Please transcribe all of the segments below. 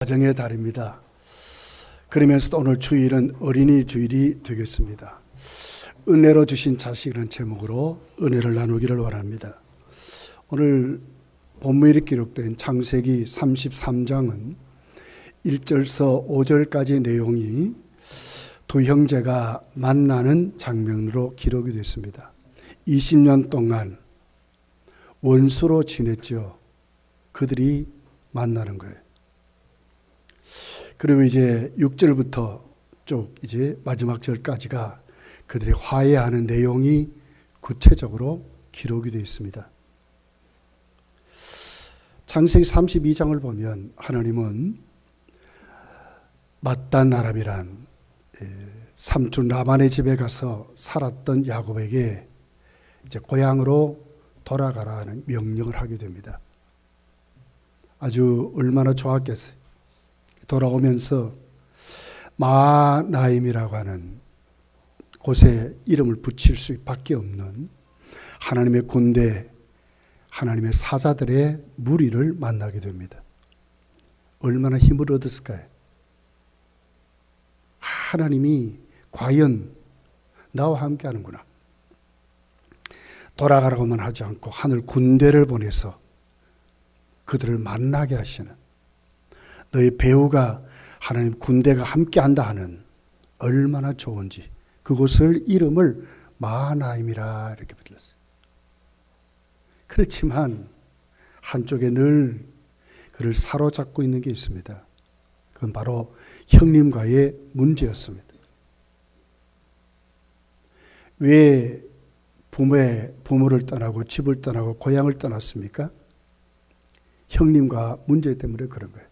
가정의 달입니다. 그러면서도 오늘 주일은 어린이 주일이 되겠습니다. 은혜로 주신 자식이라는 제목으로 은혜를 나누기를 원합니다. 오늘 본문에 기록된 창세기 33장은 1절서 5절까지 내용이 두 형제가 만나는 장면으로 기록이 됐습니다. 20년 동안 원수로 지냈죠. 그들이 만나는 거예요. 그리고 이제 6절부터 쭉 이제 마지막 절까지가 그들이 화해하는 내용이 구체적으로 기록이 되어 있습니다. 창세기 32장을 보면 하나님은 맏단 아람이란 삼촌 라반의 집에 가서 살았던 야곱에게 이제 고향으로 돌아가라 하는 명령을 하게 됩니다. 아주 얼마나 좋았겠어요. 돌아오면서 마나임이라고 하는 곳에 이름을 붙일 수밖에 없는 하나님의 군대, 하나님의 사자들의 무리를 만나게 됩니다. 얼마나 힘을 얻었을까요? 하나님이 과연 나와 함께 하는구나. 돌아가라고만 하지 않고 하늘 군대를 보내서 그들을 만나게 하시는, 너희 배우가 하나님 군대가 함께한다 하는 얼마나 좋은지, 그곳을 이름을 마하나임이라 이렇게 불렀어요. 그렇지만 한쪽에 늘 그를 사로잡고 있는 게 있습니다. 그건 바로 형님과의 문제였습니다. 왜 부모를 떠나고 집을 떠나고 고향을 떠났습니까? 형님과 문제 때문에 그런 거예요.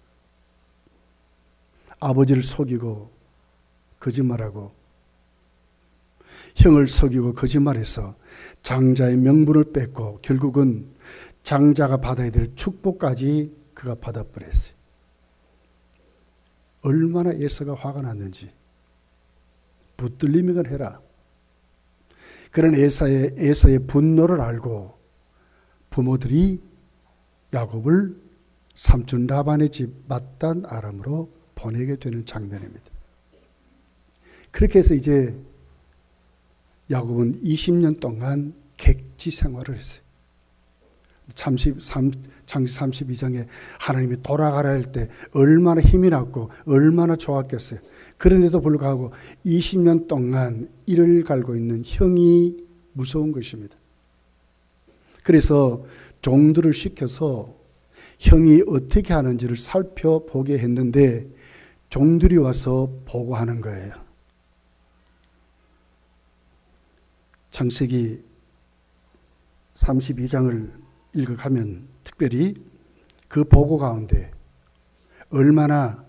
아버지를 속이고 거짓말하고 형을 속이고 거짓말해서 장자의 명분을 뺏고 결국은 장자가 받아야 될 축복까지 그가 받아버렸어요. 얼마나 에서가 화가 났는지 붙들리면 해라. 그런 에서의 분노를 알고 부모들이 야곱을 삼촌 라반의 집 맏단 아람으로 보내게 되는 장면입니다. 그렇게 해서 이제 야곱은 20년 동안 객지 생활을 했어요. 창세기 32장에 하나님이 돌아가라 할 때 얼마나 힘이 났고 얼마나 좋았겠어요. 그런데도 불구하고 20년 동안 이를 갈고 있는 형이 무서운 것입니다. 그래서 종들을 시켜서 형이 어떻게 하는지를 살펴보게 했는데 종들이 와서 보고하는 거예요. 창세기 32장을 읽어가면 특별히 그 보고 가운데 얼마나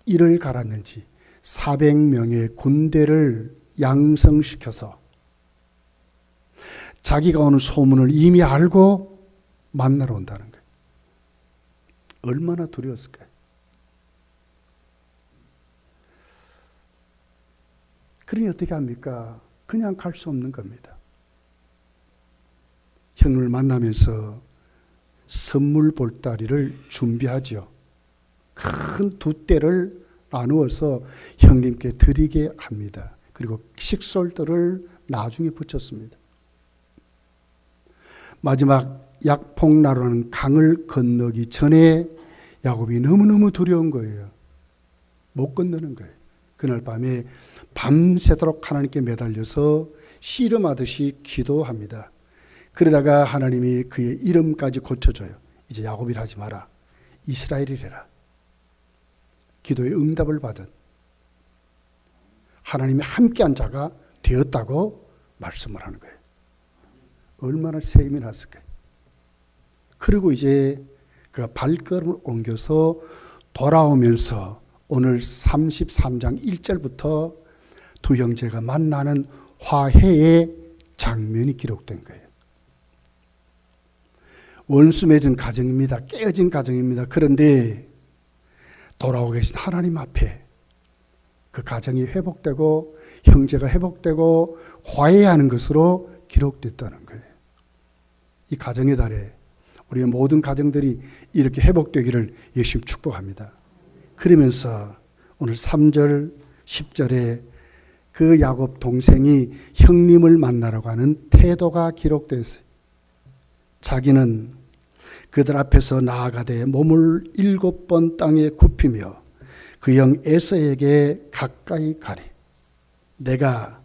이를 갈았는지 400명의 군대를 양성시켜서 자기가 오는 소문을 이미 알고 만나러 온다는 거예요. 얼마나 두려웠을까요? 그러니 어떻게 합니까? 그냥 갈 수 없는 겁니다. 형을 만나면서 선물 보따리를 준비하죠. 큰 두 떼를 나누어서 형님께 드리게 합니다. 그리고 식솔들을 나중에 붙였습니다. 마지막 약폭나루라는 강을 건너기 전에 야곱이 너무너무 두려운 거예요. 못 건너는 거예요. 그날 밤에 밤새도록 하나님께 매달려서 씨름하듯이 기도합니다. 그러다가 하나님이 그의 이름까지 고쳐줘요. 이제 야곱이라 하지 마라. 이스라엘이래라. 기도의 응답을 받은 하나님이 함께한 자가 되었다고 말씀을 하는 거예요. 얼마나 세임이 났을까요? 그리고 이제 그 발걸음을 옮겨서 돌아오면서 오늘 33장 1절부터 두 형제가 만나는 화해의 장면이 기록된 거예요. 원수 맺은 가정입니다. 깨어진 가정입니다. 그런데 돌아오고 계신 하나님 앞에 그 가정이 회복되고 형제가 회복되고 화해하는 것으로 기록됐다는 거예요. 이 가정의 달에 우리의 모든 가정들이 이렇게 회복되기를 예수님 축복합니다. 그러면서 오늘 3절 10절에 그 야곱 동생이 형님을 만나라고 하는 태도가 기록되어 있어요. 자기는 그들 앞에서 나아가되 몸을 7번 땅에 굽히며 그 형 에서에게 가까이 가리. 내가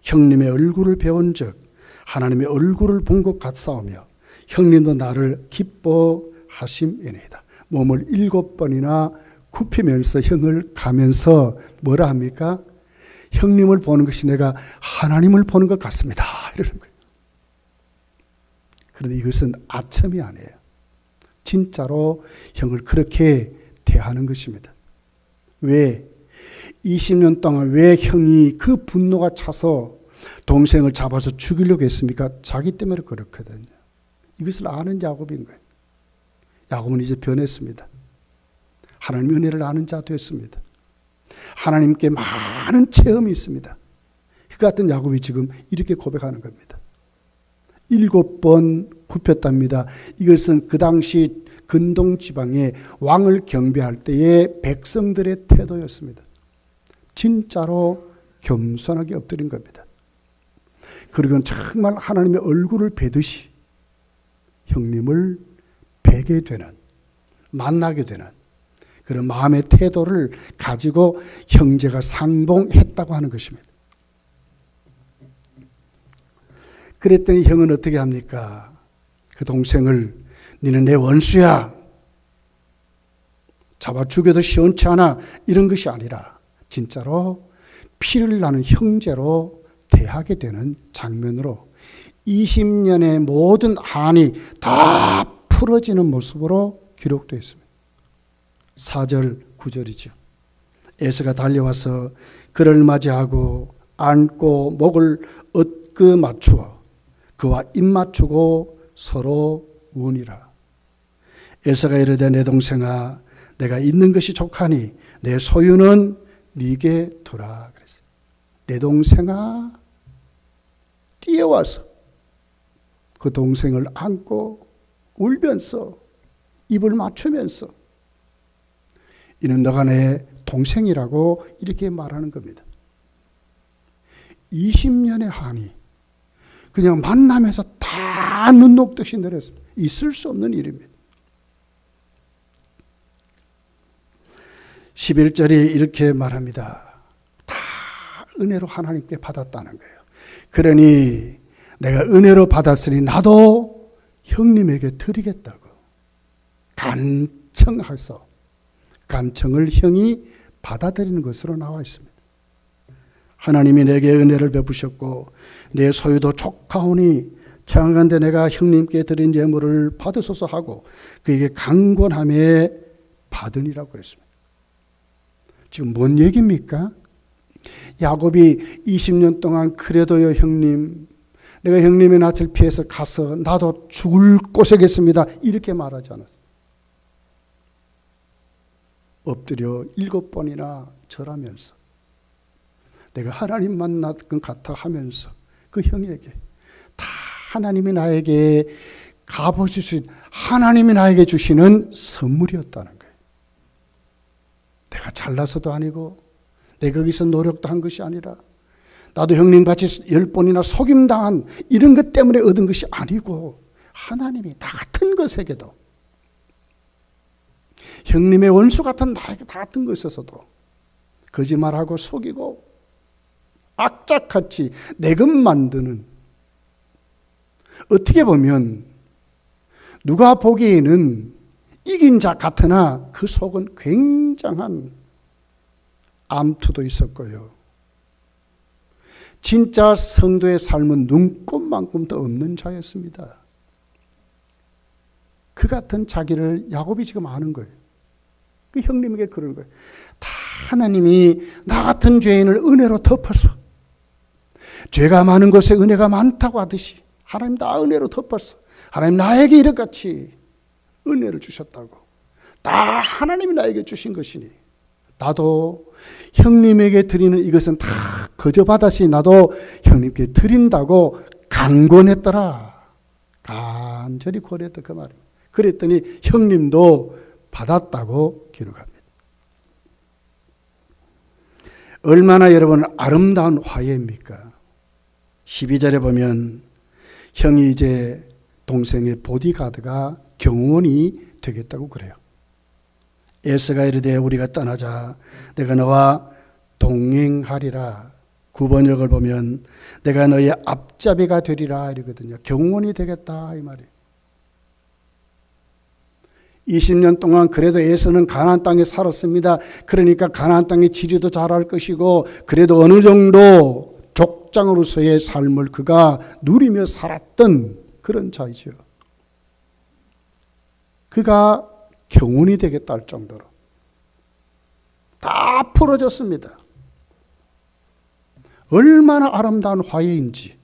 형님의 얼굴을 배운 즉 하나님의 얼굴을 본 것 같사오며 형님도 나를 기뻐하심이니이다. 몸을 7번이나 굽히면서 형을 가면서 뭐라 합니까? 형님을 보는 것이 내가 하나님을 보는 것 같습니다. 이러는 거예요. 그런데 이것은 아첨이 아니에요. 진짜로 형을 그렇게 대하는 것입니다. 왜? 20년 동안 왜 형이 그 분노가 차서 동생을 잡아서 죽이려고 했습니까? 자기 때문에 그렇거든요. 이것을 아는 야곱인 거예요. 야곱은 이제 변했습니다. 하나님의 은혜를 아는 자 됐습니다. 하나님께 많은 체험이 있습니다. 그 같은 야곱이 지금 이렇게 고백하는 겁니다. 7번 굽혔답니다. 이것은 그 당시 근동 지방의 왕을 경배할 때의 백성들의 태도였습니다. 진짜로 겸손하게 엎드린 겁니다. 그리고 정말 하나님의 얼굴을 뵈듯이 형님을 뵈게 되는, 만나게 되는 그런 마음의 태도를 가지고 형제가 상봉했다고 하는 것입니다. 그랬더니 형은 어떻게 합니까? 그 동생을 너는 내 원수야. 잡아 죽여도 시원치 않아. 이런 것이 아니라 진짜로 피를 나는 형제로 대하게 되는 장면으로 20년의 모든 한이 다 풀어지는 모습으로 기록되어 있습니다. 4절 9절이죠. 에서가 달려와서 그를 맞이하고 안고 목을 얻그 맞추어 그와 입 맞추고 서로 우니라. 에서가 이르되 내 동생아 내가 있는 것이 족하니 내 소유는 네게 두라 그랬어요. 내 동생아 뛰어와서 그 동생을 안고 울면서 입을 맞추면서 이는 너가 내 동생이라고 이렇게 말하는 겁니다. 20년의 한이 그냥 만나면서 다 눈 녹듯이 내렸습니다. 있을 수 없는 일입니다. 11절이 이렇게 말합니다. 다 은혜로 하나님께 받았다는 거예요. 그러니 내가 은혜로 받았으니 나도 형님에게 드리겠다고 간청해서 간청을 형이 받아들이는 것으로 나와 있습니다. 하나님이 내게 은혜를 베푸셨고 내 소유도 족하오니 청하건대 내가 형님께 드린 예물을 받으소서 하고 그에게 강권함에 받으니라고 그랬습니다. 지금 뭔 얘기입니까? 야곱이 20년 동안 그래도요 형님 내가 형님의 낯을 피해서 가서 나도 죽을 곳이겠습니다. 이렇게 말하지 않았어요. 엎드려 7번이나 절하면서 내가 하나님 만난 것 같아 하면서 그 형에게 다 하나님이 나에게 갚아주신 하나님이 나에게 주시는 선물이었다는 거예요. 내가 잘나서도 아니고 내가 거기서 노력도 한 것이 아니라 나도 형님같이 10번이나 속임당한 이런 것 때문에 얻은 것이 아니고 하나님이 나 같은 것에게도 형님의 원수 같은 나에게 다 같은 것에서도 거짓말하고 속이고 악착같이 내 것 만드는 어떻게 보면 누가 보기에는 이긴 자 같으나 그 속은 굉장한 암투도 있었고요. 진짜 성도의 삶은 눈꼽만큼도 없는 자였습니다. 그 같은 자기를 야곱이 지금 아는 거예요. 그 형님에게 그러는 거예요. 다 하나님이 나 같은 죄인을 은혜로 덮어서 죄가 많은 곳에 은혜가 많다고 하듯이 하나님 다 은혜로 덮어서 하나님 나에게 이렇같이 은혜를 주셨다고 다 하나님이 나에게 주신 것이니 나도 형님에게 드리는 이것은 다 거저 받았으니 나도 형님께 드린다고 간권했더라. 간절히 고려했다 그 말입니다. 그랬더니 형님도 받았다고 기록합니다. 얼마나 여러분 아름다운 화해입니까? 12절에 보면 형이 이제 동생의 보디가드가 경호원이 되겠다고 그래요. 에서가 이르되 우리가 떠나자. 내가 너와 동행하리라. 9번역을 보면 내가 너의 앞잡이가 되리라 이러거든요. 경호원이 되겠다 이 말이에요. 20년 동안 그래도 에서는 가나안 땅에 살았습니다. 그러니까 가나안 땅의 지리도 잘할 것이고 그래도 어느 정도 족장으로서의 삶을 그가 누리며 살았던 그런 자이죠. 그가 경운이 되겠다 할 정도로 다 풀어졌습니다. 얼마나 아름다운 화해인지.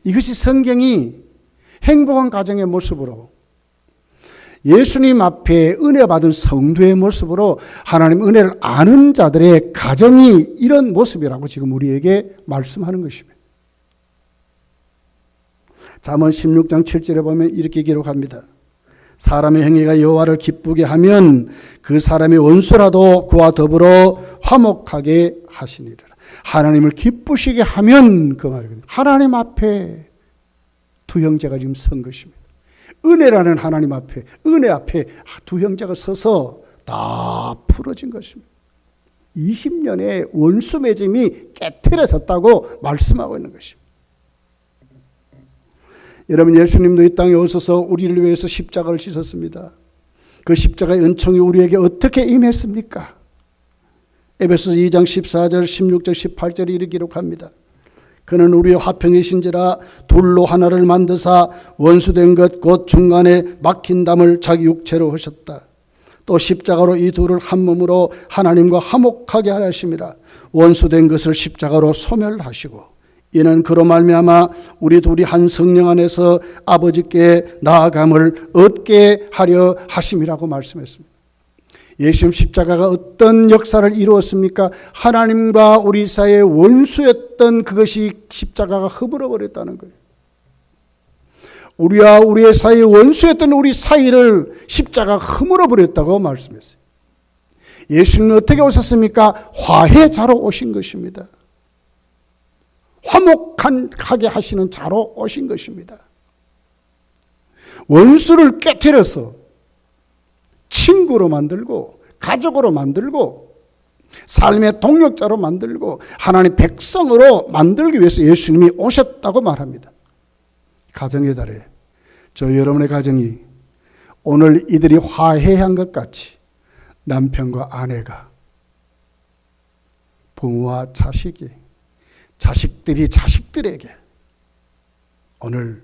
이것이 성경이 행복한 가정의 모습으로 예수님 앞에 은혜 받은 성도의 모습으로 하나님 은혜를 아는 자들의 가정이 이런 모습이라고 지금 우리에게 말씀하는 것입니다. 잠언 16장 7절에 보면 이렇게 기록합니다. 사람의 행위가 여호와를 기쁘게 하면 그 사람의 원수라도 그와 더불어 화목하게 하시니라. 하나님을 기쁘시게 하면 그 말이거든요. 하나님 앞에 두 형제가 지금 선 것입니다. 은혜라는 하나님 앞에, 은혜 앞에 두 형제가 서서 다 풀어진 것입니다. 20년의 원수 맺음이 깨트려졌다고 말씀하고 있는 것입니다. 여러분, 예수님도 이 땅에 오셔서 우리를 위해서 십자가를 지셨습니다. 그 십자가의 은총이 우리에게 어떻게 임했습니까? 에베소서 2장 14절, 16절, 18절이 이렇게 기록합니다. 그는 우리의 화평이신지라 돌로 하나를 만드사 원수된 것 곧 중간에 막힌 담을 자기 육체로 하셨다. 또 십자가로 이 둘을 한 몸으로 하나님과 화목하게 하심이라. 원수된 것을 십자가로 소멸하시고 이는 그로 말미암아 우리 둘이 한 성령 안에서 아버지께 나아감을 얻게 하려 하심이라고 말씀했습니다. 예수님 십자가가 어떤 역사를 이루었습니까? 하나님과 우리 사이의 원수였던 그것이 십자가가 허물어 버렸다는 거예요. 우리와 우리의 사이의 원수였던 우리 사이를 십자가가 허물어 버렸다고 말씀했어요. 예수님은 어떻게 오셨습니까? 화해자로 오신 것입니다. 화목하게 하시는 자로 오신 것입니다. 원수를 깨트려서 친구로 만들고 가족으로 만들고 삶의 동력자로 만들고 하나님 백성으로 만들기 위해서 예수님이 오셨다고 말합니다. 가정의 달에 저 여러분의 가정이 오늘 이들이 화해한 것 같이 남편과 아내가 부모와 자식이 자식들이 자식들에게 오늘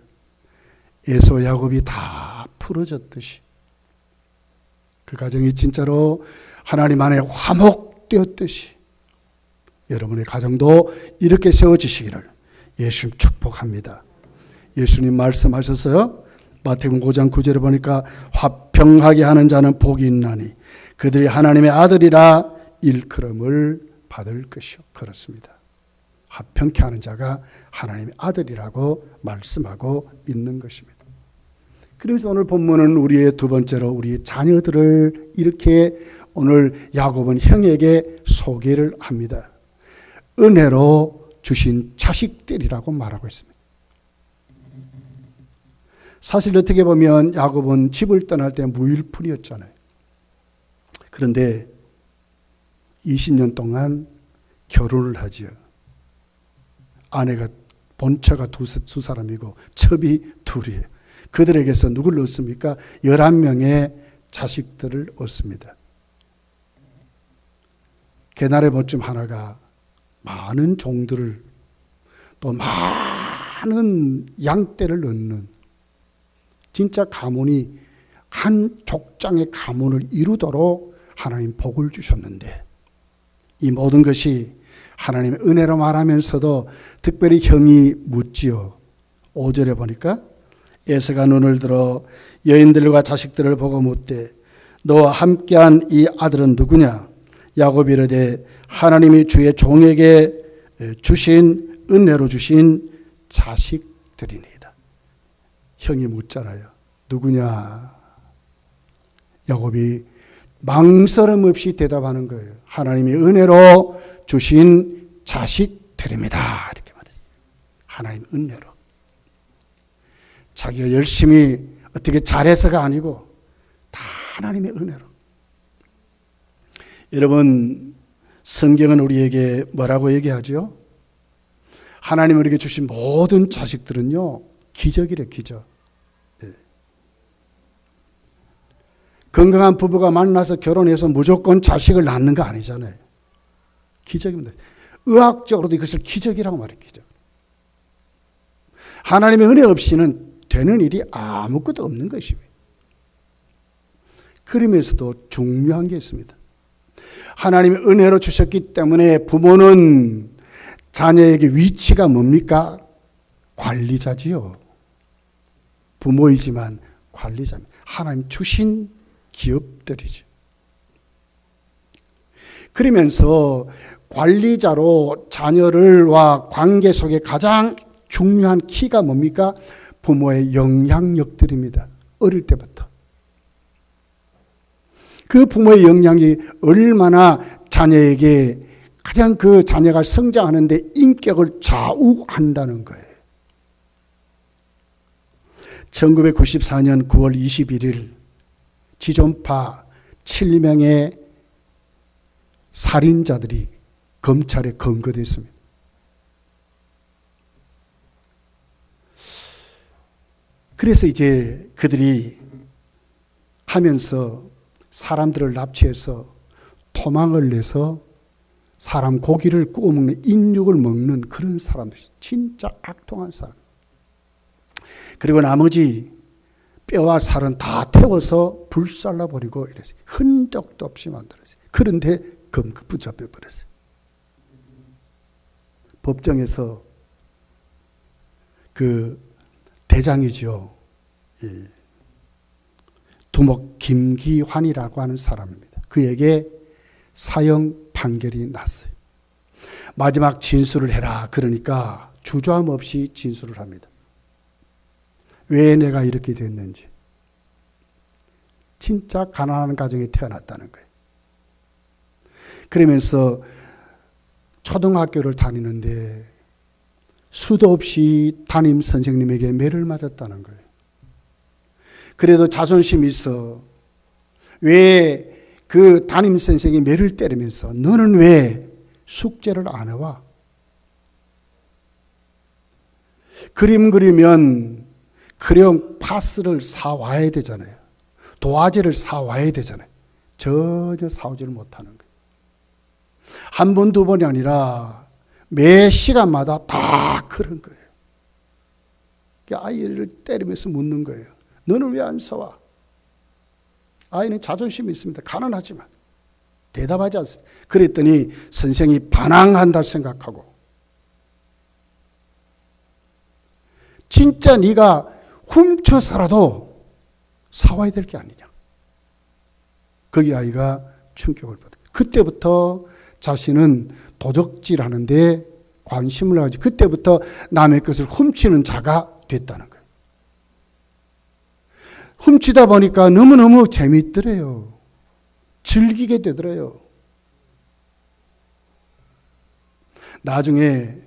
에서 야곱이 다 풀어졌듯이 그 가정이 진짜로 하나님 안에 화목되었듯이 여러분의 가정도 이렇게 세워지시기를 예수님 축복합니다. 예수님 말씀하셨어요. 마태복음 5장 9절에 보니까 화평하게 하는 자는 복이 있나니 그들이 하나님의 아들이라 일컬음을 받을 것이요. 그렇습니다. 화평케 하는 자가 하나님의 아들이라고 말씀하고 있는 것입니다. 그래서 오늘 본문은 우리의 두 번째로 우리 자녀들을 이렇게 오늘 야곱은 형에게 소개를 합니다. 은혜로 주신 자식들이라고 말하고 있습니다. 사실 어떻게 보면 야곱은 집을 떠날 때 무일푼이었잖아요. 그런데 20년 동안 결혼을 하지요. 아내가 본처가 두 사람이고 첩이 둘이에요. 그들에게서 누구를 얻습니까? 11명의 자식들을 얻습니다. 개나리 보쯤 하나가 많은 종들을 또 많은 양떼를 얻는 진짜 가문이 한 족장의 가문을 이루도록 하나님 복을 주셨는데 이 모든 것이 하나님의 은혜로 말하면서도 특별히 형이 묻지요. 5절에 보니까 에서가 눈을 들어 여인들과 자식들을 보고 묻되 너와 함께한 이 아들은 누구냐? 야곱이 이르되 하나님이 주의 종에게 주신 은혜로 주신 자식들이니이다. 형이 묻잖아요. 누구냐? 야곱이 망설임 없이 대답하는 거예요. 하나님이 은혜로 주신 자식들입니다. 이렇게 말했어요. 하나님 은혜로. 자기가 열심히 어떻게 잘해서가 아니고 다 하나님의 은혜로. 여러분, 성경은 우리에게 뭐라고 얘기하죠? 하나님 우리에게 주신 모든 자식들은요, 기적이래, 기적. 네. 건강한 부부가 만나서 결혼해서 무조건 자식을 낳는 거 아니잖아요. 기적입니다. 의학적으로도 이것을 기적이라고 말해요, 기적. 하나님의 은혜 없이는 되는 일이 아무것도 없는 것입니다. 그러면서도 중요한 게 있습니다. 하나님이 은혜로 주셨기 때문에 부모는 자녀에게 위치가 뭡니까? 관리자지요. 부모이지만 관리자입니다. 하나님 주신 기업들이죠. 그러면서 관리자로 자녀들과 관계 속에 가장 중요한 키가 뭡니까? 부모의 영향력들입니다. 어릴 때부터. 그 부모의 영향이 얼마나 자녀에게 가장 그 자녀가 성장하는데 인격을 좌우한다는 거예요. 1994년 9월 21일 지존파 7명의 살인자들이 검찰에 검거됐습니다. 그래서 이제 그들이 하면서 사람들을 납치해서 토막을 내서 사람 고기를 구워 먹는 인육을 먹는 그런 사람들, 진짜 악통한 사람. 그리고 나머지 뼈와 살은 다 태워서 불살라 버리고 이랬어요. 흔적도 없이 만들었어요. 그런데 붙잡혀 버렸어요. 법정에서 그 대장이죠. 두목 김기환이라고 하는 사람입니다. 그에게 사형 판결이 났어요. 마지막 진술을 해라. 그러니까 주저함 없이 진술을 합니다. 왜 내가 이렇게 됐는지. 진짜 가난한 가정에 태어났다는 거예요. 그러면서 초등학교를 다니는데 수도 없이 담임 선생님에게 매를 맞았다는 거예요. 그래도 자존심이 있어. 왜 그 담임 선생이 매를 때리면서 너는 왜 숙제를 안 해와? 그림 그리면 크레용 파스를 사와야 되잖아요. 도화지를 사와야 되잖아요. 전혀 사오지를 못하는 거예요. 한 번, 두 번이 아니라 매 시간마다 다 그런 거예요. 아이를 때리면서 묻는 거예요. 너는 왜 안 사와? 아이는 자존심이 있습니다. 가난하지만 대답하지 않습니다. 그랬더니 선생이 반항한다 생각하고 진짜 네가 훔쳐서라도 사와야 될 게 아니냐. 거기 아이가 충격을 받아요. 그때부터 자신은 도적질하는데 관심을 가지고 그때부터 남의 것을 훔치는 자가 됐다는 거예요. 훔치다 보니까 너무너무 재미있더래요. 즐기게 되더래요. 나중에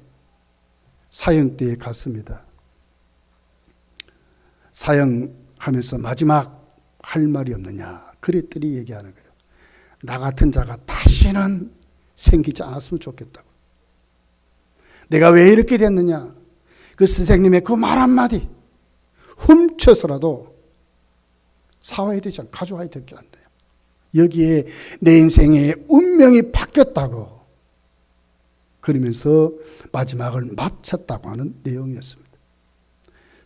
사형대에 갔습니다. 사형하면서 마지막 할 말이 없느냐. 그랬더니 얘기하는 거예요. 나 같은 자가 다시는 생기지 않았으면 좋겠다고. 내가 왜 이렇게 됐느냐. 그 선생님의 그 말 한마디 훔쳐서라도 사와야 되지 않고 가져와야 될 게 안 돼요. 여기에 내 인생의 운명이 바뀌었다고 그러면서 마지막을 마쳤다고 하는 내용이었습니다.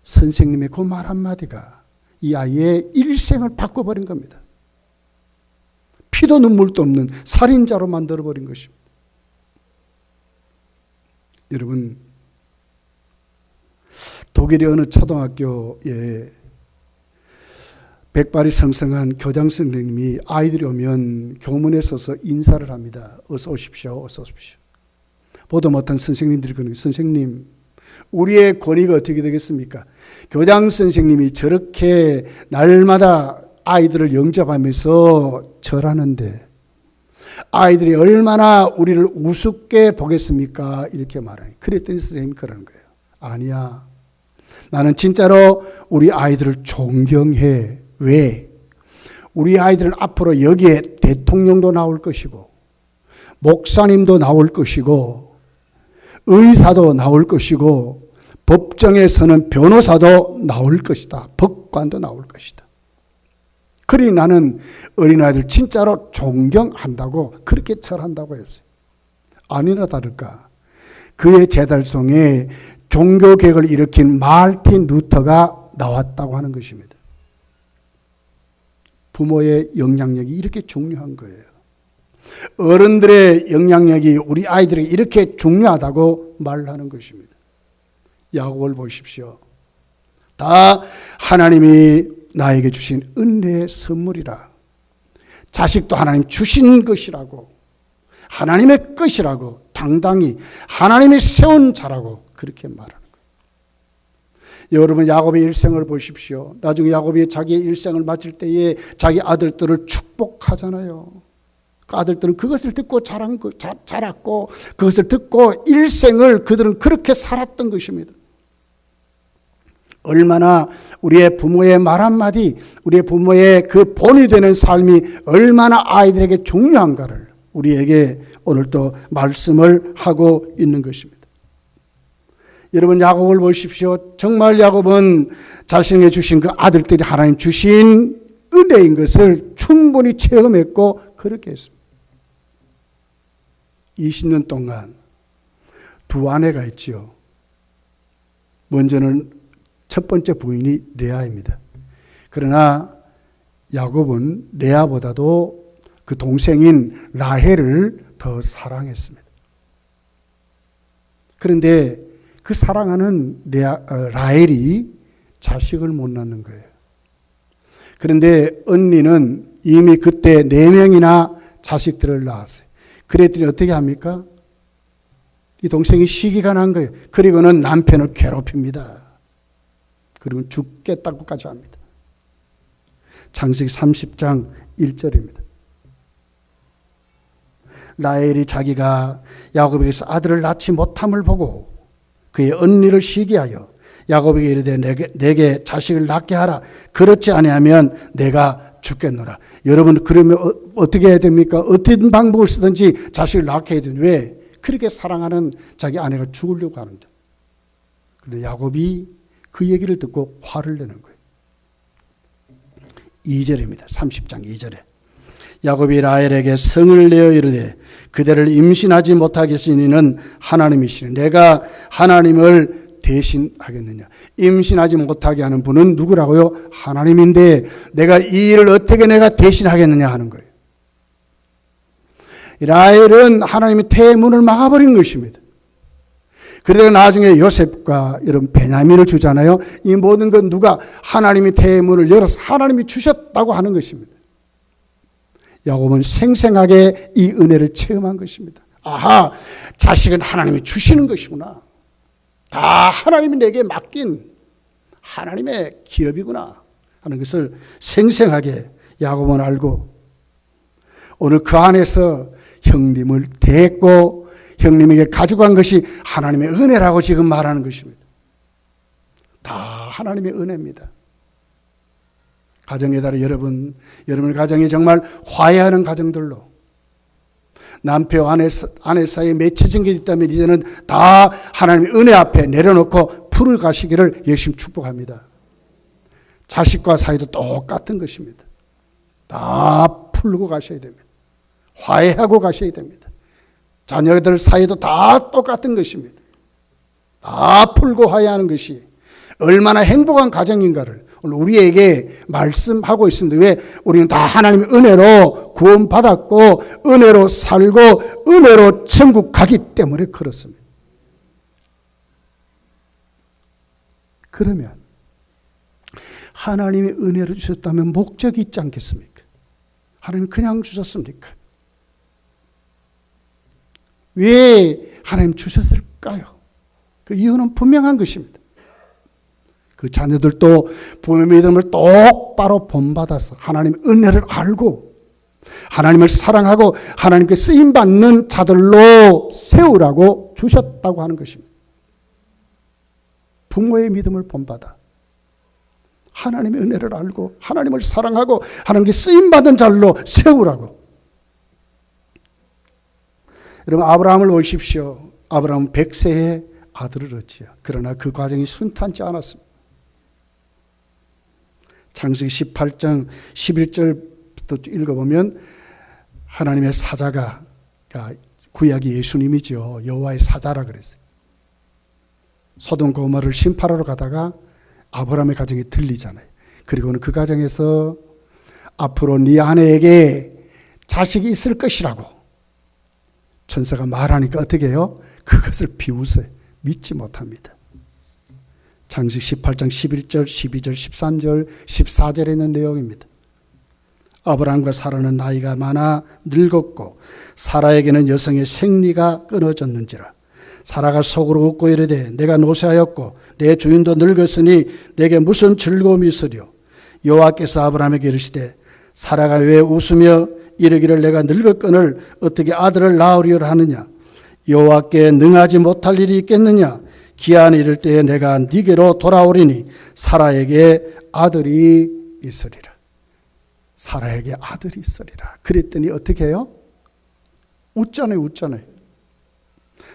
선생님의 그 말 한마디가 이 아이의 일생을 바꿔버린 겁니다. 피도 눈물도 없는 살인자로 만들어버린 것입니다. 여러분, 독일의 어느 초등학교에 백발이 성성한 교장 선생님이 아이들이 오면 교문에 서서 인사를 합니다. 어서 오십시오. 어서 오십시오. 보도 못한 선생님들이 그러는 거예요. 선생님, 우리의 권위가 어떻게 되겠습니까? 교장 선생님이 저렇게 날마다 아이들을 영접하면서 절하는데 아이들이 얼마나 우리를 우습게 보겠습니까? 이렇게 말하니. 그랬더니 선생님이 그러는 거예요. 아니야. 나는 진짜로 우리 아이들을 존경해. 왜? 우리 아이들은 앞으로 여기에 대통령도 나올 것이고 목사님도 나올 것이고 의사도 나올 것이고 법정에서는 변호사도 나올 것이다. 법관도 나올 것이다. 그러니 나는 어린아이들 진짜로 존경한다고 그렇게 절한다고 했어요. 아니나 다를까 그의 제달송에 종교개혁을 일으킨 마르틴 루터가 나왔다고 하는 것입니다. 부모의 영향력이 이렇게 중요한 거예요. 어른들의 영향력이 우리 아이들에게 이렇게 중요하다고 말하는 것입니다. 야곱을 보십시오. 다 하나님이 나에게 주신 은혜의 선물이라. 자식도 하나님 주신 것이라고, 하나님의 것이라고 당당히 하나님이 세운 자라고 그렇게 말하는 거예요. 여러분 야곱의 일생을 보십시오. 나중에 야곱이 자기의 일생을 마칠 때에 자기 아들들을 축복하잖아요. 그 아들들은 그것을 듣고 자랐고 그것을 듣고 일생을 그들은 그렇게 살았던 것입니다. 얼마나 우리의 부모의 말 한마디, 우리의 부모의 그 본이 되는 삶이 얼마나 아이들에게 중요한가를 우리에게 오늘 또 말씀을 하고 있는 것입니다. 여러분 야곱을 보십시오. 정말 야곱은 자신에게 주신 그 아들들이 하나님 주신 은혜인 것을 충분히 체험했고 그렇게 했습니다. 20년 동안 두 아내가 있지요. 먼저는 첫 번째 부인이 레아입니다. 그러나 야곱은 레아보다도 그 동생인 라헬을 더 사랑했습니다. 그런데 그 사랑하는 라헬이 자식을 못 낳는 거예요. 그런데 언니는 이미 그때 4명이나 자식들을 낳았어요. 그랬더니 어떻게 합니까? 이 동생이 시기가 난 거예요. 그리고는 남편을 괴롭힙니다. 그리고 죽겠다고까지 합니다. 창세기 30장 1절입니다. 라헬이 자기가 야곱에게서 아들을 낳지 못함을 보고 그의 언니를 시기하여 야곱에게 이르되 내게 자식을 낳게 하라. 그렇지 아니하면 내가 죽겠노라. 여러분 그러면 어떻게 해야 됩니까? 어떤 방법을 쓰든지 자식을 낳게 해야 됩니다. 왜? 그렇게 사랑하는 자기 아내가 죽으려고 하는데. 그런데 야곱이 그 얘기를 듣고 화를 내는 거예요. 2절입니다. 30장 2절에. 야곱이 라헬에게 성을 내어 이르되 그대를 임신하지 못하게 하신 이는 하나님이시니 내가 하나님을 대신하겠느냐. 임신하지 못하게 하는 분은 누구라고요? 하나님인데 내가 이 일을 어떻게 내가 대신하겠느냐 하는 거예요. 라헬은 하나님이 태의 문을 막아버린 것입니다. 그러다가 나중에 요셉과 이런 베냐민을 주잖아요. 이 모든 건 누가 하나님이 태의 문을 열어서 하나님이 주셨다고 하는 것입니다. 야곱은 생생하게 이 은혜를 체험한 것입니다. 아하, 자식은 하나님이 주시는 것이구나. 다 하나님이 내게 맡긴 하나님의 기업이구나 하는 것을 생생하게 야곱은 알고 오늘 그 안에서 형님을 대했고 형님에게 가져간 것이 하나님의 은혜라고 지금 말하는 것입니다. 다 하나님의 은혜입니다. 가정에 따라 여러분의 가정이 정말 화해하는 가정들로 남편 아내 사이에 맺혀진 게 있다면 이제는 다 하나님의 은혜 앞에 내려놓고 풀을 가시기를 열심히 축복합니다. 자식과 사이도 똑같은 것입니다. 다 풀고 가셔야 됩니다. 화해하고 가셔야 됩니다. 자녀들 사이도 다 똑같은 것입니다. 다 풀고 화해하는 것이 얼마나 행복한 가정인가를 오늘 우리에게 말씀하고 있습니다. 왜? 우리는 다 하나님의 은혜로 구원받았고 은혜로 살고 은혜로 천국 가기 때문에 그렇습니다. 그러면 하나님의 은혜를 주셨다면 목적이 있지 않겠습니까? 하나님 그냥 주셨습니까? 왜 하나님 주셨을까요? 그 이유는 분명한 것입니다. 그 자녀들도 부모의 믿음을 똑바로 본받아서 하나님의 은혜를 알고 하나님을 사랑하고 하나님께 쓰임받는 자들로 세우라고 주셨다고 하는 것입니다. 부모의 믿음을 본받아 하나님의 은혜를 알고 하나님을 사랑하고 하나님께 쓰임받는 자들로 세우라고. 여러분, 아브라함을 보십시오. 아브라함은 100세에 아들을 얻지요. 그러나 그 과정이 순탄치 않았습니다. 창세기 18장 11절부터 읽어보면 하나님의 사자가, 구약이 예수님이죠. 여호와의 사자라 그랬어요. 소돔 고모라를 심판하러 가다가 아브라함의 가정이 들리잖아요. 그리고는 그 가정에서 앞으로 네 아내에게 자식이 있을 것이라고 천사가 말하니까 어떻게 해요? 그것을 비웃어요. 믿지 못합니다. 창세기 18장 11절, 12절, 13절, 14절에 있는 내용입니다. 아브라함과 사라는 나이가 많아 늙었고 사라에게는 여성의 생리가 끊어졌는지라. 사라가 속으로 웃고 이르되 내가 노쇠하였고 내 주인도 늙었으니 내게 무슨 즐거움이 있으리요. 여호와께서 아브라함에게 이르시되 사라가 왜 웃으며 이르기를 내가 늙었거늘 어떻게 아들을 낳으리라 하느냐. 여호와께 능하지 못할 일이 있겠느냐. 기한이 이를 때에 내가 네게로 돌아오리니 사라에게 아들이 있으리라. 사라에게 아들이 있으리라. 그랬더니 어떻게 해요? 웃잖아요.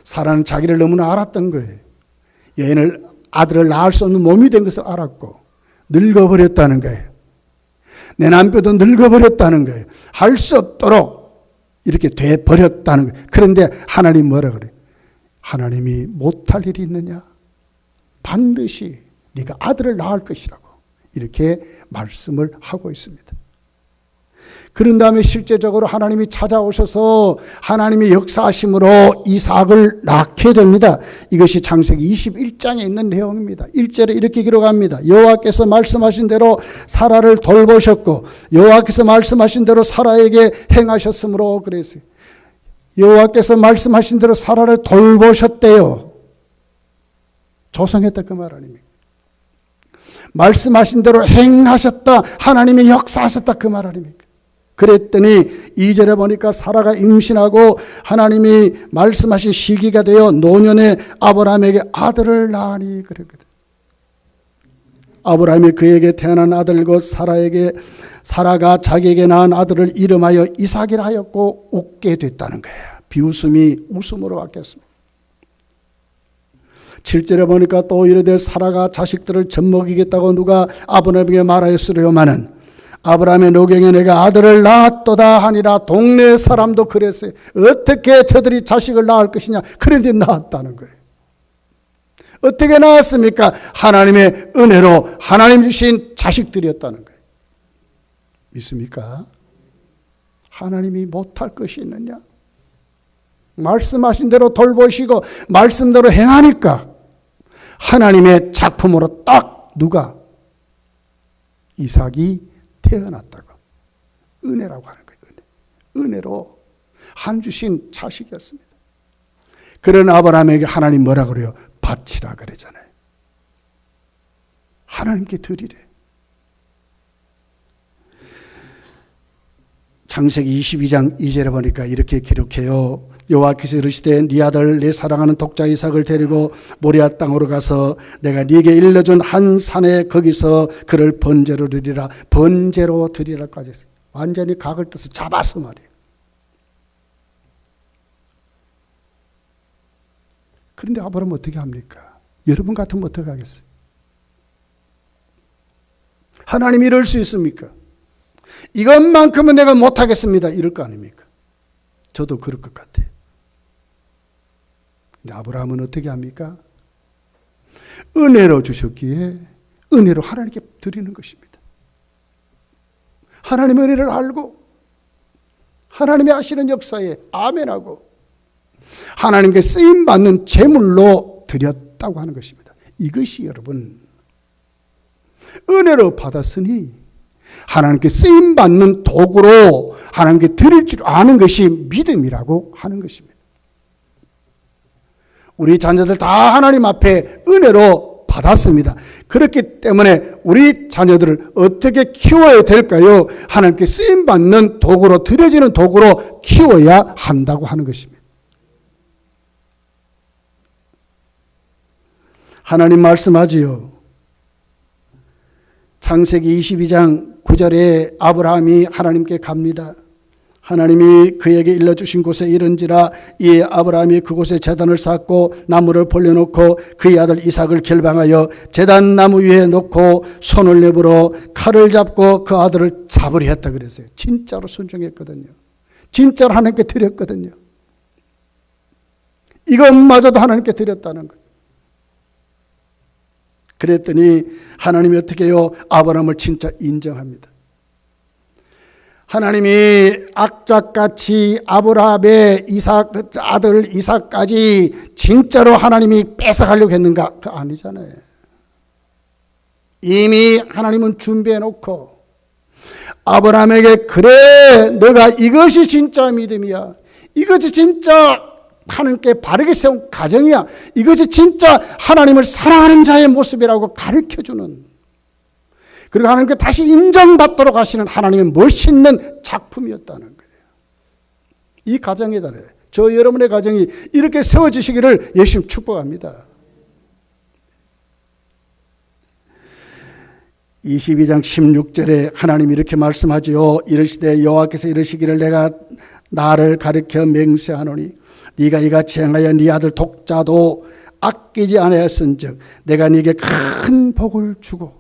사라는 자기를 너무나 알았던 거예요. 얘는 아들을 낳을 수 없는 몸이 된 것을 알았고 늙어버렸다는 거예요. 내 남편도 늙어버렸다는 거예요. 할 수 없도록 이렇게 돼버렸다는 거예요. 그런데 하나님 뭐라 그래요? 하나님이 못할 일이 있느냐? 반드시 네가 아들을 낳을 것이라고 이렇게 말씀을 하고 있습니다. 그런 다음에 실제적으로 하나님이 찾아오셔서 하나님의 역사하심으로 이삭을 낳게 됩니다. 이것이 창세기 21장에 있는 내용입니다. 1절에 이렇게 기록합니다. 여호와께서 말씀하신 대로 사라를 돌보셨고 여호와께서 말씀하신 대로 사라에게 행하셨으므로 그랬어요. 여호와께서 말씀하신 대로 사라를 돌보셨대요. 조성했다 그 말 아닙니까? 말씀하신 대로 행하셨다. 하나님이 역사하셨다 그 말 아닙니까? 그랬더니 2절에 보니까 사라가 임신하고 하나님이 말씀하신 시기가 되어 노년에 아브라함에게 아들을 낳으니 그랬거든. 아브라함이 그에게 태어난 아들 곧 사라가 자기에게 낳은 아들을 이름하여 이삭이라 하였고 웃게 됐다는 거예요. 비웃음이 웃음으로 바뀌었습니다. 7절에 보니까 또 이르되 사라가 자식들을 젖먹이겠다고 누가 아브라함에게 말하였으려마는 아브라함의 노경에 내가 아들을 낳았도다 하니라. 동네 사람도 그랬어요. 어떻게 저들이 자식을 낳을 것이냐. 그런데 낳았다는 거예요. 어떻게 낳았습니까? 하나님의 은혜로 하나님 주신 자식들이었다는 거예요. 믿습니까? 하나님이 못할 것이 있느냐? 말씀하신 대로 돌보시고 말씀대로 행하니까 하나님의 작품으로 딱 누가? 이삭이 태어났다고. 은혜라고 하는 거예요. 은혜로 한 주신 자식이었습니다. 그런 아브라함에게 하나님 뭐라 그래요? 바치라 그러잖아요. 하나님께 드리래. 창세기 22장 2절에 보니까 이렇게 기록해요. 여호와께서 이르시되 네 아들 내 사랑하는 독자 이삭을 데리고 모리아 땅으로 가서 내가 네게 일러준 한 산에 거기서 그를 번제로 드리라. 번제로 드리라까지 했어요. 완전히 각을 떠서 잡아서 말이에요. 그런데 아브라함은 어떻게 합니까? 여러분 같으면 어떻게 하겠어요? 하나님이 이럴 수 있습니까? 이것만큼은 내가 못하겠습니다. 이럴 거 아닙니까? 저도 그럴 것 같아요. 근데 아브라함은 어떻게 합니까? 은혜로 주셨기에 은혜로 하나님께 드리는 것입니다. 하나님의 은혜를 알고 하나님이 하시는 역사에 아멘하고 하나님께 쓰임받는 제물로 드렸다고 하는 것입니다. 이것이 여러분 은혜로 받았으니 하나님께 쓰임받는 도구로 하나님께 드릴 줄 아는 것이 믿음이라고 하는 것입니다. 우리 자녀들 다 하나님 앞에 은혜로 받았습니다. 그렇기 때문에 우리 자녀들을 어떻게 키워야 될까요? 하나님께 쓰임받는 도구로, 드려지는 도구로 키워야 한다고 하는 것입니다. 하나님 말씀하지요. 창세기 22장 9절에 아브라함이 하나님께 갑니다. 하나님이 그에게 일러주신 곳에 이른지라 이에 아브라함이 그곳에 제단을 쌓고 나무를 벌려놓고 그의 아들 이삭을 결방하여 제단 나무 위에 놓고 손을 내밀어 칼을 잡고 그 아들을 잡으려 했다 그랬어요. 진짜로 순종했거든요. 진짜로 하나님께 드렸거든요. 이것마저도 하나님께 드렸다는 거예요. 그랬더니 하나님이 어떻게 해요? 아브라함을 진짜 인정합니다. 하나님이 악착같이 아브라함의 아들 이삭까지 진짜로 하나님이 뺏어가려고 했는가? 그 아니잖아요. 이미 하나님은 준비해 놓고 아브라함에게 그래 너가 이것이 진짜 믿음이야. 이것이 진짜 하나님께 바르게 세운 가정이야. 이것이 진짜 하나님을 사랑하는 자의 모습이라고 가르쳐주는, 그리고 하나님께 다시 인정받도록 하시는 하나님의 멋있는 작품이었다는 거예요. 이 가정에 달해 저 여러분의 가정이 이렇게 세워지시기를 예수님 축복합니다. 22장 16절에 하나님이 이렇게 말씀하지요. 이르시되 여호와께서 이르시기를 내가 나를 가리켜 맹세하노니 네가 이같이 행하여 네 아들 독자도 아끼지 아니하였은즉 내가 네게 큰 복을 주고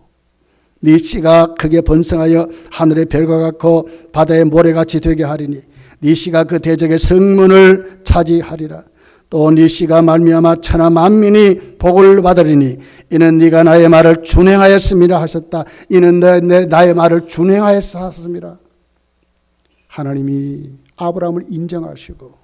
네 씨가 크게 번성하여 하늘의 별과 같고 바다의 모래같이 되게 하리니 네 씨가 그 대적의 성문을 차지하리라. 또 네 씨가 말미암아 천하 만민이 복을 받으리니 이는 네가 나의 말을 준행하였음이라 하셨다. 이는 나의 말을 준행하였사 하셨음이라. 하나님이 아브라함을 인정하시고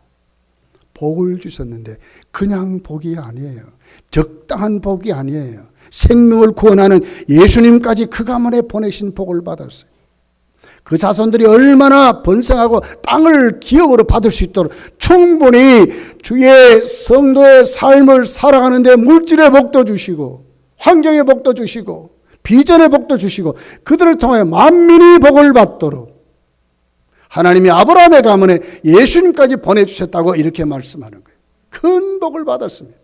복을 주셨는데 그냥 복이 아니에요. 적당한 복이 아니에요. 생명을 구원하는 예수님까지 그 가문에 보내신 복을 받았어요. 그 자손들이 얼마나 번성하고 땅을 기업으로 받을 수 있도록 충분히 주의 성도의 삶을 살아가는데 물질의 복도 주시고 환경의 복도 주시고 비전의 복도 주시고 그들을 통해 만민이 복을 받도록 하나님이 아브라함의 가문에 예수님까지 보내주셨다고 이렇게 말씀하는 거예요. 큰 복을 받았습니다.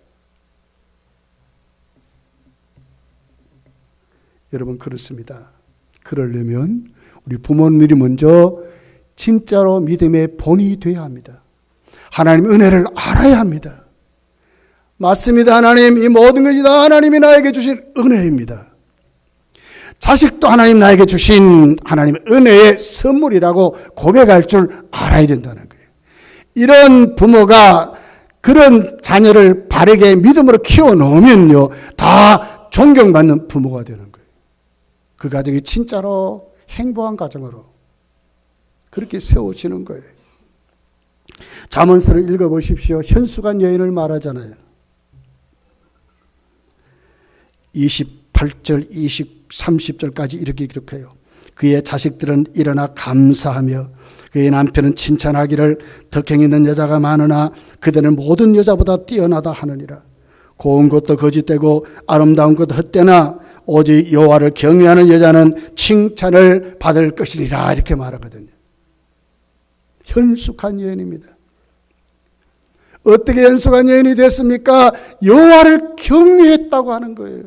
여러분 그렇습니다. 그러려면 우리 부모님이 먼저 진짜로 믿음의 본이 되어야 합니다. 하나님 은혜를 알아야 합니다. 맞습니다. 하나님 이 모든 것이 다 하나님이 나에게 주신 은혜입니다. 자식도 하나님 나에게 주신 하나님의 은혜의 선물이라고 고백할 줄 알아야 된다는 거예요. 이런 부모가 그런 자녀를 바르게 믿음으로 키워놓으면요 다 존경받는 부모가 되는 거예요. 그 가정이 진짜로 행복한 가정으로 그렇게 세워지는 거예요. 잠언서를 읽어보십시오. 현숙한 여인을 말하잖아요. 28절, 30절까지 이렇게 기록해요. 그의 자식들은 일어나 감사하며 그의 남편은 칭찬하기를 덕행 있는 여자가 많으나 그대는 모든 여자보다 뛰어나다 하느니라. 고운 것도 거짓되고 아름다운 것도 헛되나 오직 여호와를 경외하는 여자는 칭찬을 받을 것이리라 이렇게 말하거든요. 현숙한 여인입니다. 어떻게 현숙한 여인이 됐습니까? 여호와를 경외했다고 하는 거예요.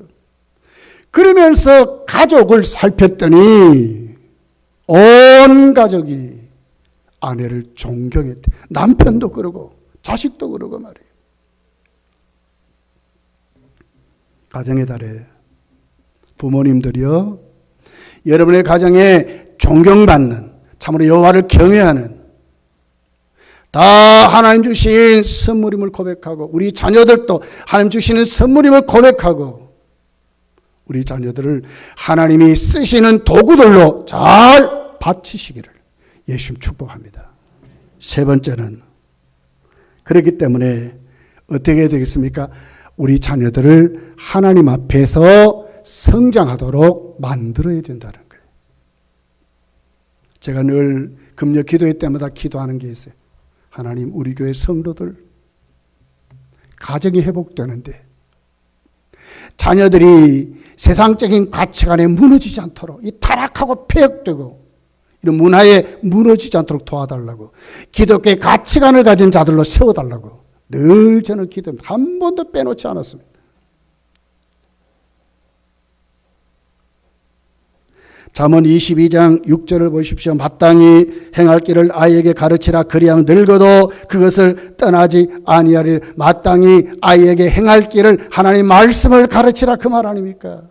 그러면서 가족을 살폈더니 온 가족이 아내를 존경했대. 남편도 그러고 자식도 그러고 말이에요. 가정의 달에 부모님들이요, 여러분의 가정에 존경받는, 참으로 여호와를 경외하는, 다 하나님 주신 선물임을 고백하고 우리 자녀들도 하나님 주시는 선물임을 고백하고 우리 자녀들을 하나님이 쓰시는 도구들로 잘 바치시기를 예수님 축복합니다. 세 번째는 그렇기 때문에 어떻게 해야 되겠습니까? 우리 자녀들을 하나님 앞에서 성장하도록 만들어야 된다는 거예요. 제가 늘 금요 기도회 때마다 기도하는 게 있어요. 하나님 우리 교회 성도들 가정이 회복되는데 자녀들이 세상적인 가치관에 무너지지 않도록 이 타락하고 폐역되고 이런 문화에 무너지지 않도록 도와달라고 기독교의 가치관을 가진 자들로 세워달라고 늘 저는 기도합니다. 한 번도 빼놓지 않았습니다. 잠언 22장 6절을 보십시오. 마땅히 행할 길을 아이에게 가르치라. 그리하면 늙어도 그것을 떠나지 아니하리라. 마땅히 아이에게 행할 길을 하나님 말씀을 가르치라. 그 말 아닙니까?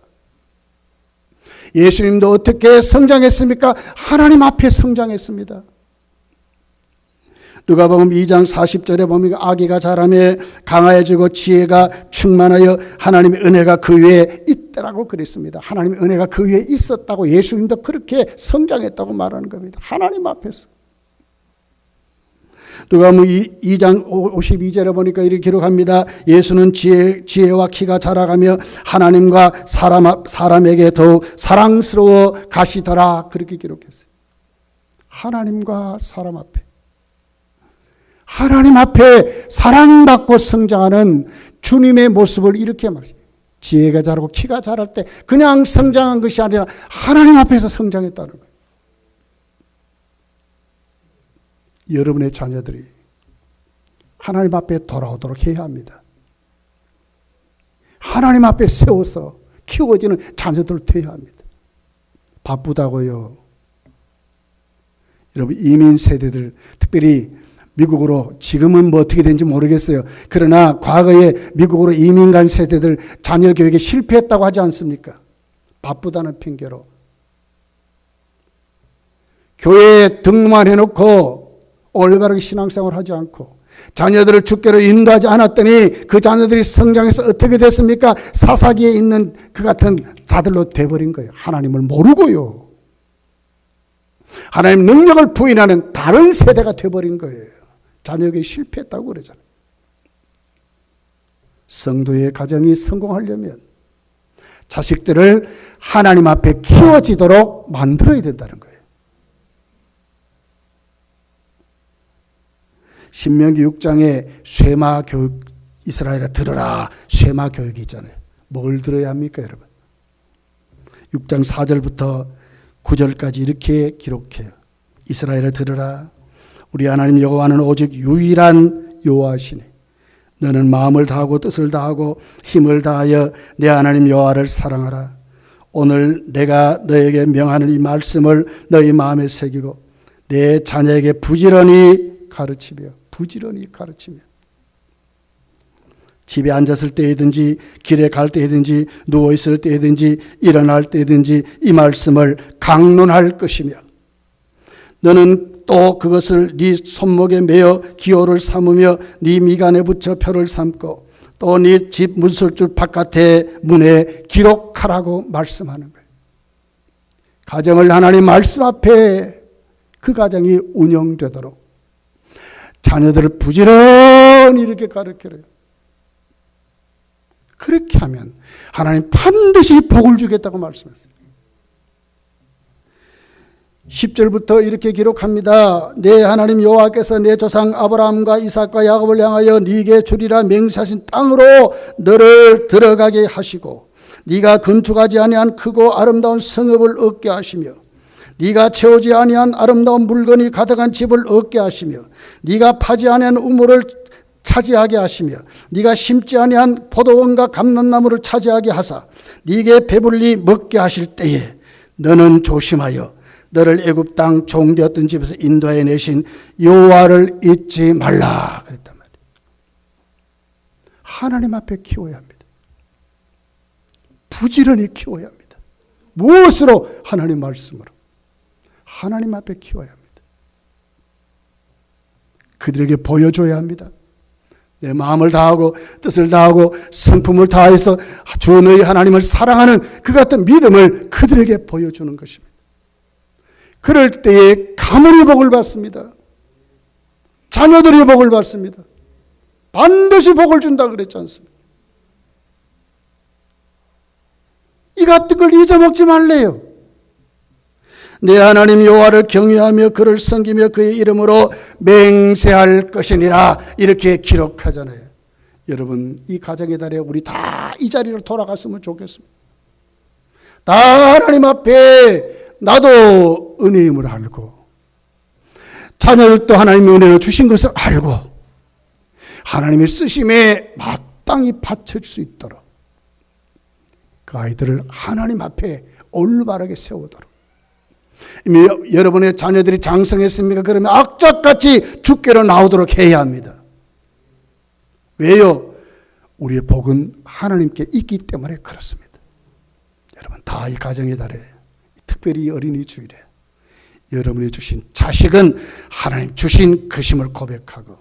예수님도 어떻게 성장했습니까? 하나님 앞에 성장했습니다. 누가복음 2장 40절에 보면 아기가 자라매 강화해지고 지혜가 충만하여 하나님의 은혜가 그 위에 있더라고 그랬습니다. 하나님의 은혜가 그 위에 있었다고 예수님도 그렇게 성장했다고 말하는 겁니다. 하나님 앞에서. 누가복음 2장 52절에 보니까 이렇게 기록합니다. 예수는 지혜와 키가 자라가며 하나님과 사람에게 더욱 사랑스러워 가시더라. 그렇게 기록했어요. 하나님과 사람 앞에. 하나님 앞에 사랑받고 성장하는 주님의 모습을 이렇게 말해요. 지혜가 자라고 키가 자랄 때 그냥 성장한 것이 아니라 하나님 앞에서 성장했다는 거예요. 여러분의 자녀들이 하나님 앞에 돌아오도록 해야 합니다. 하나님 앞에 세워서 키워지는 자녀들을 되어야 합니다. 바쁘다고요. 여러분 이민 세대들 특별히 미국으로 지금은 뭐 어떻게 된지 모르겠어요. 그러나 과거에 미국으로 이민 간 세대들 자녀 교육에 실패했다고 하지 않습니까? 바쁘다는 핑계로. 교회에 등록만 해놓고 올바르게 신앙생활을 하지 않고 자녀들을 주께로 인도하지 않았더니 그 자녀들이 성장해서 어떻게 됐습니까? 사사기에 있는 그 같은 자들로 돼버린 거예요. 하나님을 모르고요. 하나님 능력을 부인하는 다른 세대가 돼버린 거예요. 자녀에게 실패했다고 그러잖아요. 성도의 가정이 성공하려면 자식들을 하나님 앞에 키워지도록 만들어야 된다는 거예요. 신명기 6장에 쇠마 교육, 이스라엘아 들으라 쇠마 교육이 있잖아요. 뭘 들어야 합니까 여러분? 6장 4절부터 9절까지 이렇게 기록해요. 이스라엘아 들으라. 우리 하나님 여호와는 오직 유일한 여호와시네. 너는 마음을 다하고 뜻을 다하고 힘을 다하여 내 하나님 여호와를 사랑하라. 오늘 내가 너에게 명하는 이 말씀을 너희 마음에 새기고 내 자녀에게 부지런히 가르치며 집에 앉았을 때이든지 길에 갈 때이든지 누워있을 때이든지 일어날 때이든지 이 말씀을 강론할 것이며 너는 또 그것을 네 손목에 매어 기호를 삼으며 네 미간에 붙여 표를 삼고 또 네 집 문설주 바깥에 문에 기록하라고 말씀하는 거예요. 가정을 하나님 말씀 앞에 그 가정이 운영되도록 자녀들을 부지런히 이렇게 가르쳐요. 그렇게 하면 하나님 반드시 복을 주겠다고 말씀했어요. 10절부터 이렇게 기록합니다. 내 하나님 여호와께서 내 조상 아브라함과 이삭과 야곱을 향하여 네게 주리라 맹세하신 땅으로 너를 들어가게 하시고 네가 건축하지 아니한 크고 아름다운 성읍을 얻게 하시며 네가 채우지 아니한 아름다운 물건이 가득한 집을 얻게 하시며 네가 파지 아니한 우물을 차지하게 하시며 네가 심지 아니한 포도원과 감람나무를 차지하게 하사 네게 배불리 먹게 하실 때에 너는 조심하여 너를 애굽 땅 종되었던 집에서 인도해 내신 여호와를 잊지 말라 그랬단 말이에요. 하나님 앞에 키워야 합니다. 부지런히 키워야 합니다. 무엇으로? 하나님 말씀으로. 하나님 앞에 키워야 합니다. 그들에게 보여줘야 합니다. 내 마음을 다하고 뜻을 다하고 성품을 다해서 주 너희 하나님을 사랑하는 그 같은 믿음을 그들에게 보여주는 것입니다. 그럴 때에 가문이 복을 받습니다. 자녀들이 복을 받습니다. 반드시 복을 준다 그랬지 않습니까? 이 같은 걸 잊어먹지 말래요. 내 하나님 여호와를 경외하며 그를 섬기며 그의 이름으로 맹세할 것이니라 이렇게 기록하잖아요. 여러분, 이 가정의 달에 우리 다 이 자리로 돌아갔으면 좋겠습니다. 다 하나님 앞에 나도 은혜임을 알고, 자녀들도 하나님의 은혜를 주신 것을 알고, 하나님의 쓰심에 마땅히 바쳐줄 수 있도록 그 아이들을 하나님 앞에 올바르게 세우도록. 이미 여러분의 자녀들이 장성했습니까? 그러면 악착같이 주께로 나오도록 해야 합니다. 왜요? 우리의 복은 하나님께 있기 때문에 그렇습니다. 여러분, 다 이 가정의 달에, 특별히 이 어린이 주일에 여러분이 주신 자식은 하나님 주신 그심을 고백하고,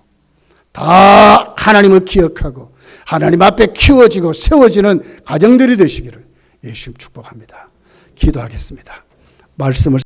다 하나님을 기억하고 하나님 앞에 키워지고 세워지는 가정들이 되시기를 예수님 축복합니다. 기도하겠습니다. 말씀을